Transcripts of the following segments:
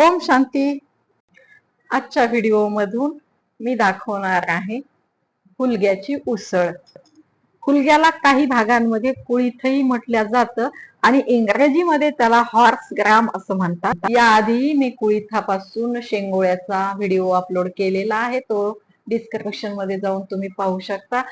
ओम शांती. आजच्या व्हिडिओ मधून मी दाखवणार आहे हुलग्याची उसळ. हुलग्याला काही भागांमध्ये कुळीथही म्हटलं जातं आणि इंग्रजीमध्ये त्याला हॉर्स ग्राम असं म्हणतात. याआधी मी कुळीथापासून शेंगोळ्याचा व्हिडिओ अपलोड केलेला आहे, तो डिस्क्रिप्शन मध्ये जाऊन तुम्ही पाहू शकता.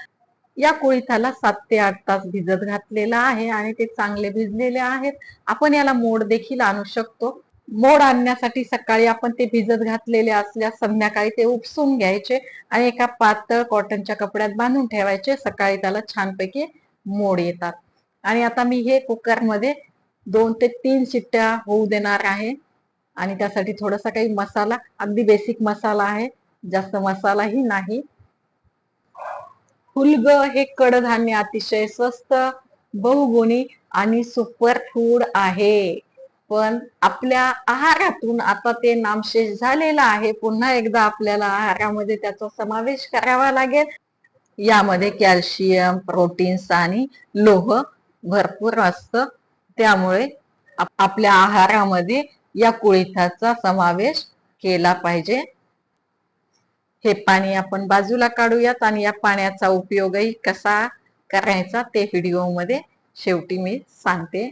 या कुळीथाला 7 ते 8 तास भिजत घातलेला आहे आणि ते चांगले भिजलेले आहेत. आपण याला मोड देखील आणू शकतो. मोड आणण्यासाठी सकाळी आपण ते भिजत घातलेले असल्यास संध्याकाळी ते उपसून घ्यायचे आणि एका पातळ कॉटनच्या कपड्यात बांधून ठेवायचे. सकाळी त्याला छानपैकी मोड येतात. आणि आता मी हे कुकरमध्ये 2 ते 3 शिट्ट्या होऊ देणार आहे आणि त्यासाठी थोडासा काही मसाला, अगदी बेसिक मसाला आहे, जास्त मसालाही नाही. हुलग हे कडधान्य अतिशय स्वस्त, बहुगुणी आणि सुपर फूड आहे. पण आपल्या आहारातून आता ते नामशेष झालेलं आहे. पुन्हा एकदा आपल्याला आहारामध्ये त्याचा समावेश करावा लागेल. यामध्ये कॅल्शियम, प्रोटीन्स आणि लोह भरपूर असतं. त्यामुळे आपल्या आहारामध्ये या कुळिथाचा समावेश केला पाहिजे. हे पाणी आपण बाजूला काढूयात आणि या पाण्याचा उपयोगही कसा करायचा ते व्हिडिओ मध्ये शेवटी मी सांगते.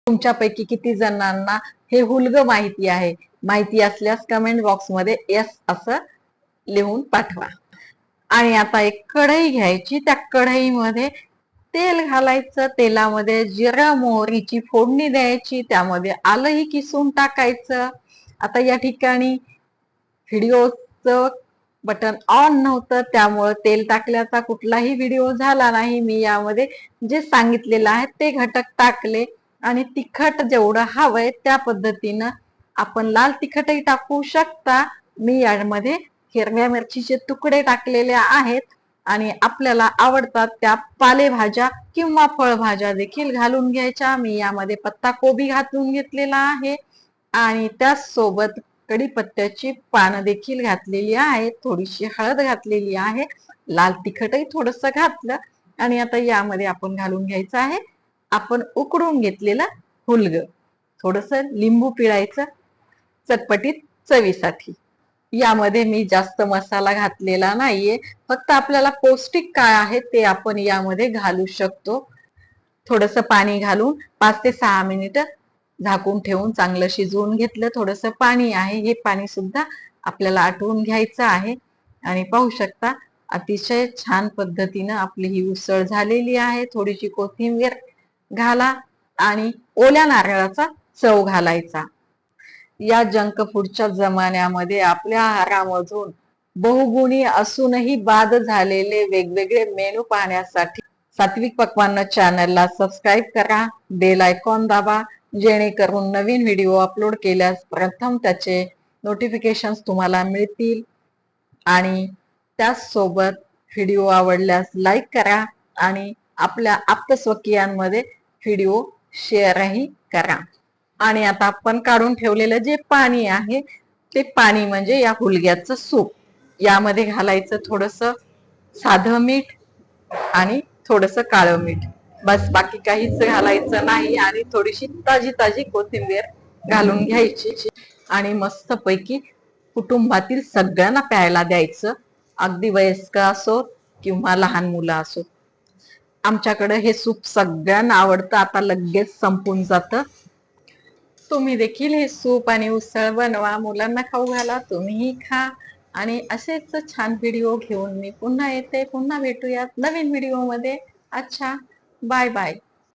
तुमच्यापैकी किती जणांना हे हुलग माहिती आहे? माहिती असल्यास कमेंट बॉक्स मध्ये यस असं लिहून पाठवा. आणि आता एक कढई घ्यायची, त्या कढईमध्ये तेल घालायचं. तेलामध्ये जिरा मोहरीची फोडणी द्यायची, त्यामध्ये आलंही किसून टाकायचं. आता या ठिकाणी व्हिडिओचं बटन ऑन नव्हतं, त्यामुळे तेल टाकल्याचा कुठलाही व्हिडिओ झाला नाही. मी यामध्ये जे सांगितलेलं आहे ते घटक टाकले आणि तिखट जेवढं हवंय त्या पद्धतीनं आपण लाल तिखटही टाकू शकता. मी यामध्ये हिरव्या मिरचीचे तुकडे टाकलेले आहेत आणि आपल्याला आवडतात त्या पालेभाज्या किंवा फळभाज्या देखील घालून घ्यायच्या. मी यामध्ये पत्ता कोबी घालून घेतलेला आहे आणि त्याचसोबत कढीपत्त्याची पानं देखील घातलेली आहे, थोडीशी हळद घातलेली आहे, लाल तिखटही थोडस घातलं. आणि आता यामध्ये आपण घालून घ्यायचं आहे आपण उकडून घेतलेलं हुलग. थोडस लिंबू पिळायचं चटपटीत चवीसाठी. यामध्ये मी जास्त मसाला घातलेला नाहीये, फक्त आपल्याला पौष्टिक काय आहे ते आपण यामध्ये घालू शकतो. थोडस पाणी घालून 5 ते 6 मिनिट झाकून ठेवून चांगलं शिजवून घेतलं. थोडस पाणी आहे, हे पाणी सुद्धा आपल्याला आटवून घ्यायचं आहे. आणि पाहू शकता अतिशय छान पद्धतीनं आपली ही उसळ झालेली आहे. थोडीशी कोथिंबीर घाला आणि ओल्या नारळाचा चव घालायचा. या जंक फूडच्या जमान्यामध्ये आपल्या आहारामधून बहुगुणी असूनही बाद झालेले वेगवेगळे मेनू पाहण्यासाठी सात्विक पक्वान्न चॅनलला सबस्क्राईब करा, बेल आयकॉन दाबा, जेणेकरून नवीन व्हिडिओ अपलोड केल्यास प्रथम त्याचे नोटिफिकेशन्स तुम्हाला मिळतील. आणि त्याचसोबत व्हिडिओ आवडल्यास लाईक करा आणि आपल्या आप्तस्वकीयांमध्ये व्हिडिओ शेअरही करा. आणि आता आपण काढून ठेवलेलं जे पाणी आहे ते पाणी म्हणजे या हुलग्याचं सूप. यामध्ये घालायचं थोडस साधं मीठ आणि थोडस काळं मीठ, बस, बाकी काहीच घालायचं नाही. आणि थोडीशी ताजी ताजी कोथिंबीर घालून घ्यायची आणि मस्त पैकी कुटुंबातील सगळ्यांना प्यायला द्यायचं, अगदी वयस्क असो किंवा लहान मुलं असो. आमच्याकडे हे सूप सगळ्यांना आवडतं, आता लगेच संपून जातं. तुम्ही देखील हे सूप आणि उसळ बनवा, मुलांना खाऊ घाला, तुम्हीही खा. आणि असेच छान व्हिडिओ घेऊन मी पुन्हा येते. पुन्हा भेटूयात नवीन व्हिडिओ मध्ये. अच्छा, बाय बाय.